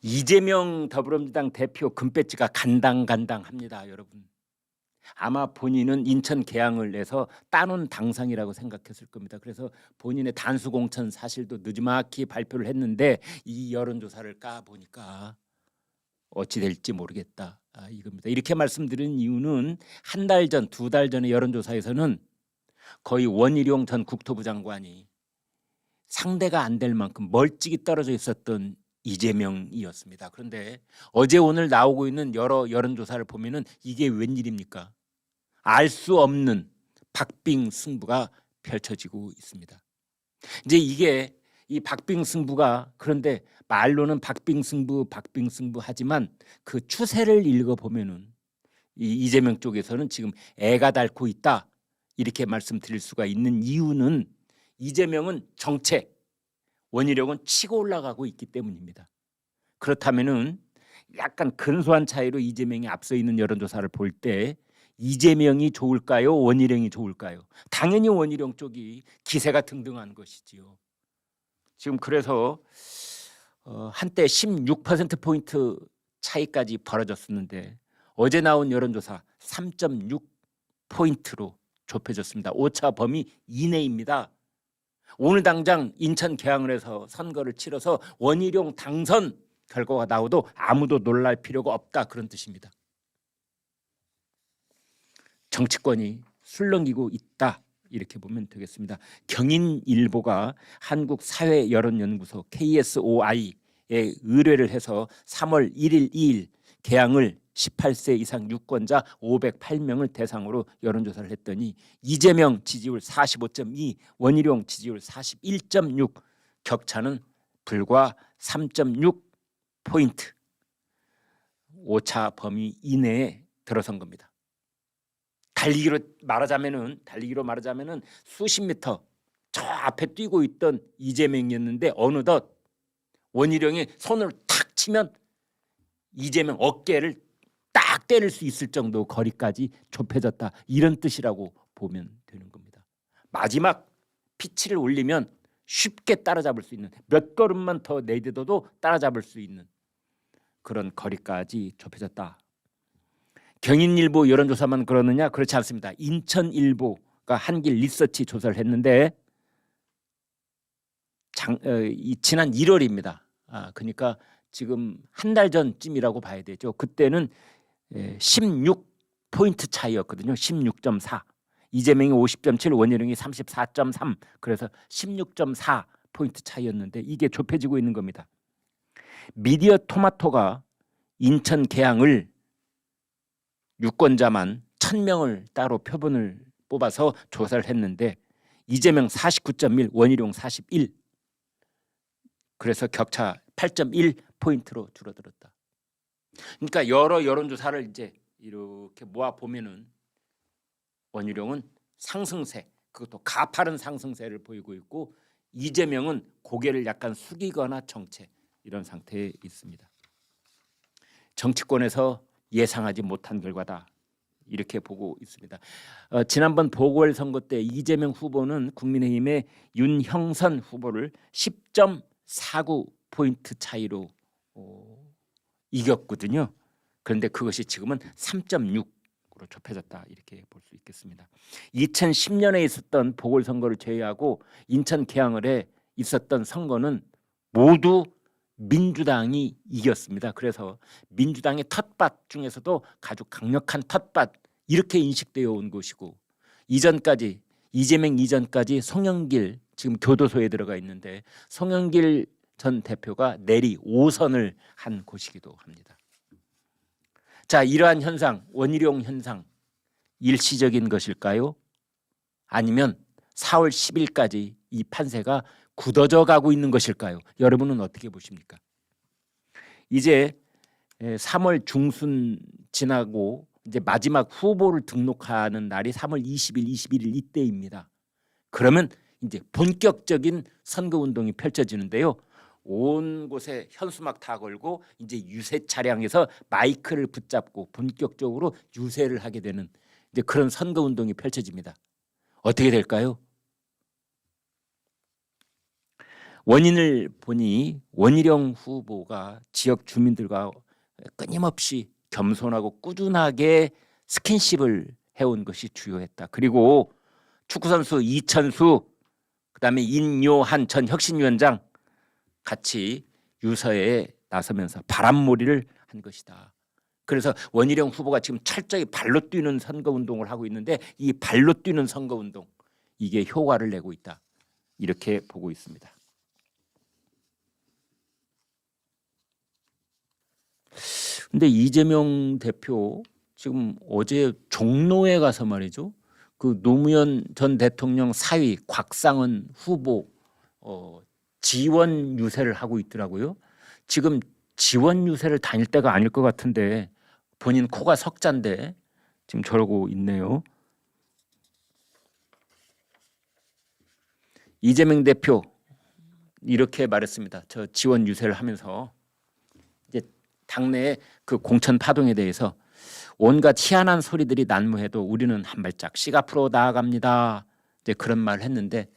이재명 더불어민주당 대표 금배지가 간당간당합니다, 여러분. 아마 본인은 인천 계양을 내서 따놓은 당상이라고 생각했을 겁니다. 그래서 본인의 단수공천 사실도 느지막이 발표를 했는데 이 여론조사를 까보니까 어찌 될지 모르겠다, 이겁니다. 이렇게 말씀드린 이유는 한 달 전, 두 달 전의 여론조사에서는 거의 원희룡 전 국토부 장관이 상대가 안 될 만큼 멀찍이 떨어져 있었던 이재명이었습니다. 그런데 어제 오늘 나오고 있는 여러 여론조사를 보면은 이게 웬일입니까? 알 수 없는 박빙승부가 펼쳐지고 있습니다. 이제 이게 이 박빙승부가, 그런데 말로는 박빙승부 하지만 그 추세를 읽어보면은 이 이재명 쪽에서는 지금 애가 닳고 있다, 이렇게 말씀드릴 수가 있는 이유는 이재명은 정책, 원희룡은 치고 올라가고 있기 때문입니다. 그렇다면은 약간 근소한 차이로 이재명이 앞서 있는 여론조사를 볼 때 이재명이 좋을까요, 원희룡이 좋을까요? 당연히 원희룡 쪽이 기세가 등등한 것이지요. 지금 그래서 한때 16%포인트 차이까지 벌어졌었는데 어제 나온 여론조사 3.6포인트로 좁혀졌습니다. 오차 범위 이내입니다. 오늘 당장 인천 계양을 해서 선거를 치러서 원희룡 당선 결과가 나오도 아무도 놀랄 필요가 없다, 그런 뜻입니다. 정치권이 술렁이고 있다, 이렇게 보면 되겠습니다. 경인일보가 한국사회여론연구소 KSOI에 의뢰를 해서 3월 1일, 2일 계양을 18세 이상 유권자 508명을 대상으로 여론조사를 했더니 이재명 지지율 45.2, 원희룡 지지율 41.6, 격차는 불과 3.6포인트, 오차 범위 이내에 들어선 겁니다. 달리기로 말하자면은 수십 미터 저 앞에 뛰고 있던 이재명이었는데 어느덧 원희룡이 손을 탁 치면 이재명 어깨를 딱 때릴 수 있을 정도 거리까지 좁혀졌다, 이런 뜻이라고 보면 되는 겁니다. 마지막 피치를 올리면 쉽게 따라잡을 수 있는, 몇 걸음만 더 내딛어도 따라잡을 수 있는 그런 거리까지 좁혀졌다. 경인일보 여론조사만 그러느냐? 그렇지 않습니다. 인천일보가 한길 리서치 조사를 했는데 지난 1월입니다. 그러니까 지금 한 달 전쯤이라고 봐야 되죠. 그때는 16포인트 차이였거든요. 16.4. 이재명이 50.7, 원희룡이 34.3. 그래서 16.4포인트 차이였는데 이게 좁혀지고 있는 겁니다. 미디어 토마토가 인천 계양을 유권자만 1000명을 따로 표본을 뽑아서 조사를 했는데 이재명 49.1, 원희룡 41. 그래서 격차 8.1포인트로 줄어들었다. 그러니까 여러 여론조사를 이제 이렇게 모아 보면은 원희룡은 상승세, 그것도 가파른 상승세를 보이고 있고 이재명은 고개를 약간 숙이거나 정체, 이런 상태에 있습니다. 정치권에서 예상하지 못한 결과다, 이렇게 보고 있습니다. 지난번 보궐선거 때 이재명 후보는 국민의힘의 윤형선 후보를 10.49포인트 차이로 이겼거든요. 그런데 그것이 지금은 3.6으로 좁혀졌다, 이렇게 볼 수 있겠습니다. 2010년에 있었던 보궐선거를 제외하고 인천 계양을에 있었던 선거는 모두 민주당이 이겼습니다. 그래서 민주당의 텃밭 중에서도 아주 강력한 텃밭, 이렇게 인식되어 온 것이고, 이전까지 이재명 이전까지 송영길, 지금 교도소에 들어가 있는데 송영길 전 대표가 내리 5선을 한 곳이기도 합니다. 자, 이러한 현상, 원희룡 현상, 일시적인 것일까요? 아니면 4월 10일까지 이 판세가 굳어져 가고 있는 것일까요? 여러분은 어떻게 보십니까? 이제 3월 중순 지나고 이제 마지막 후보를 등록하는 날이 3월 20일, 21일 이때입니다. 그러면 이제 본격적인 선거운동이 펼쳐지는데요. 온 곳에 현수막 다 걸고 이제 유세 차량에서 마이크를 붙잡고 본격적으로 유세를 하게 되는 이제 그런 선거운동이 펼쳐집니다. 어떻게 될까요? 원인을 보니 원희룡 후보가 지역 주민들과 끊임없이 겸손하고 꾸준하게 스킨십을 해온 것이 주요했다. 그리고 축구선수 이천수, 그다음에 인요한 전 혁신위원장 같이 유서에 나서면서 바람몰이를 한 것이다. 그래서 원희룡 후보가 지금 철저히 발로 뛰는 선거운동을 하고 있는데 이 발로 뛰는 선거운동, 이게 효과를 내고 있다. 이렇게 보고 있습니다. 근데 이재명 대표 지금 어제 종로에 가서 말이죠. 그 노무현 전 대통령 사위 곽상은 후보 지원 유세를 하고 있더라고요. 지금 지원 유세를 다닐 때가 아닐 것 같은데 본인 코가 석잔데 지금 저러고 있네요. 이재명 대표 이렇게 말했습니다. 저 지원 유세를 하면서 이제 당내의 그 공천 파동에 대해서 온갖 희한한 소리들이 난무해도 우리는 한 발짝씩 앞으로 나아갑니다. 이제 그런 말을 했는데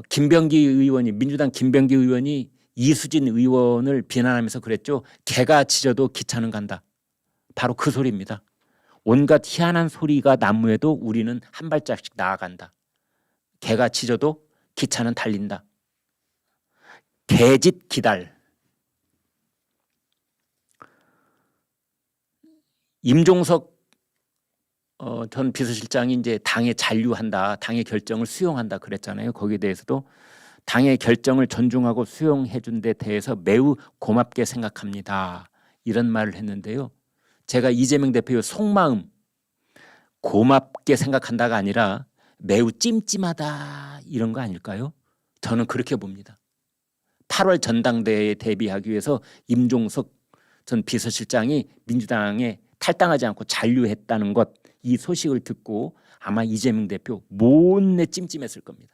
김병기 의원이 민주당 김병기 의원이 이수진 의원을 비난하면서 그랬죠. 개가 짖어도 기차는 간다. 바로 그 소리입니다. 온갖 희한한 소리가 난무해도 우리는 한 발짝씩 나아간다. 개가 짖어도 기차는 달린다. 개짓 기달. 임종석 전 비서실장이 이제 당에 잔류한다, 당의 결정을 수용한다 그랬잖아요. 거기에 대해서도 당의 결정을 존중하고 수용해 준 데 대해서 매우 고맙게 생각합니다. 이런 말을 했는데요. 제가 이재명 대표의 속마음 고맙게 생각한다가 아니라 매우 찜찜하다 이런 거 아닐까요? 저는 그렇게 봅니다. 8월 전당대회에 대비하기 위해서 임종석 전 비서실장이 민주당에 탈당하지 않고 잔류했다는 것, 이 소식을 듣고 아마 이재명 대표 못내 찜찜했을 겁니다.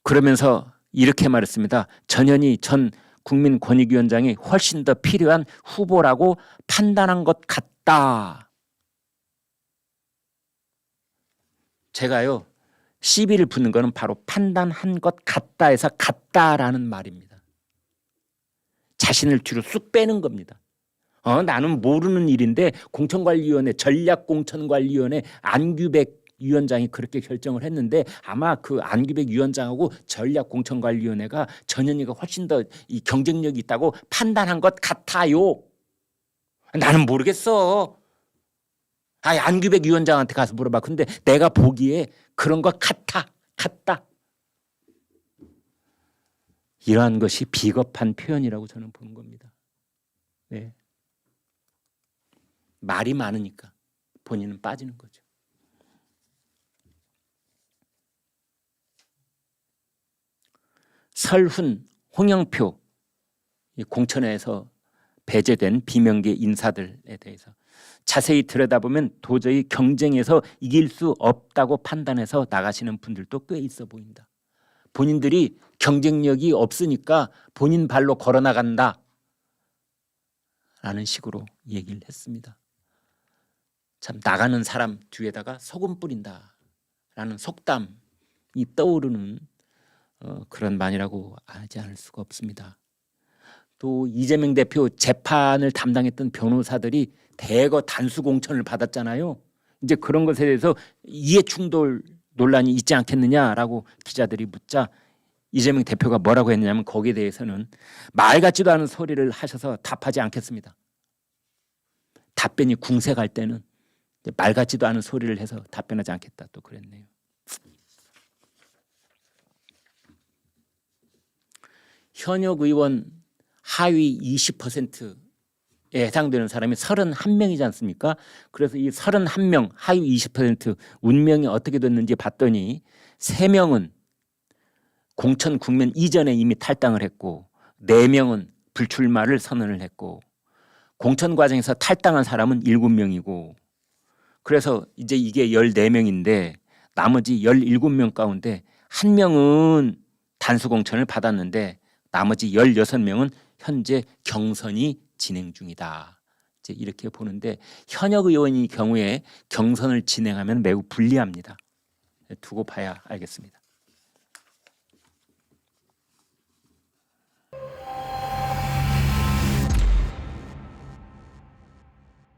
그러면서 이렇게 말했습니다. 전현희 전 국민권익위원장이 훨씬 더 필요한 후보라고 판단한 것 같다. 제가요, 시비를 붙는 거는 바로 판단한 것 같다 해서 같다라는 말입니다. 자신을 뒤로 쑥 빼는 겁니다. 나는 모르는 일인데 공천관리위원회 전략공천관리위원회 안규백 위원장이 그렇게 결정을 했는데 아마 그 안규백 위원장하고 전략공천관리위원회가 전현희가 훨씬 더 이 경쟁력이 있다고 판단한 것 같아요. 나는 모르겠어. 안규백 위원장한테 가서 물어봐. 근데 내가 보기에 그런 것 같다. 이러한 것이 비겁한 표현이라고 저는 보는 겁니다. 네. 말이 많으니까 본인은 빠지는 거죠. 설훈, 홍영표 공천에서 배제된 비명계 인사들에 대해서 자세히 들여다보면 도저히 경쟁에서 이길 수 없다고 판단해서 나가시는 분들도 꽤 있어 보인다. 본인들이 경쟁력이 없으니까 본인 발로 걸어나간다 라는 식으로 얘기를 했습니다. 참 나가는 사람 뒤에다가 소금 뿌린다 라는 속담이 떠오르는 그런 말이라고 하지 않을 수가 없습니다. 또 이재명 대표 재판을 담당했던 변호사들이 대거 단수 공천을 받았잖아요. 이제 그런 것에 대해서 이해충돌 논란이 있지 않겠느냐라고 기자들이 묻자 이재명 대표가 뭐라고 했냐면 거기에 대해서는 말 같지도 않은 소리를 하셔서 답하지 않겠습니다. 답변이 궁색할 때는 말 같지도 않은 소리를 해서 답변하지 않겠다 또 그랬네요. 현역 의원 하위 20%에 해당되는 사람이 31명이지 않습니까? 그래서 이 31명 하위 20% 운명이 어떻게 됐는지 봤더니 3명은 공천 국면 이전에 이미 탈당을 했고 4명은 불출마를 선언을 했고 공천 과정에서 탈당한 사람은 7명이고 그래서 이제 이게 14명인데 나머지 17명 가운데 1명은 단수 공천을 받았는데 나머지 16명은 현재 경선이 진행 중이다. 이제 이렇게 보는데 현역 의원의 경우에 경선을 진행하면 매우 불리합니다. 두고 봐야 알겠습니다.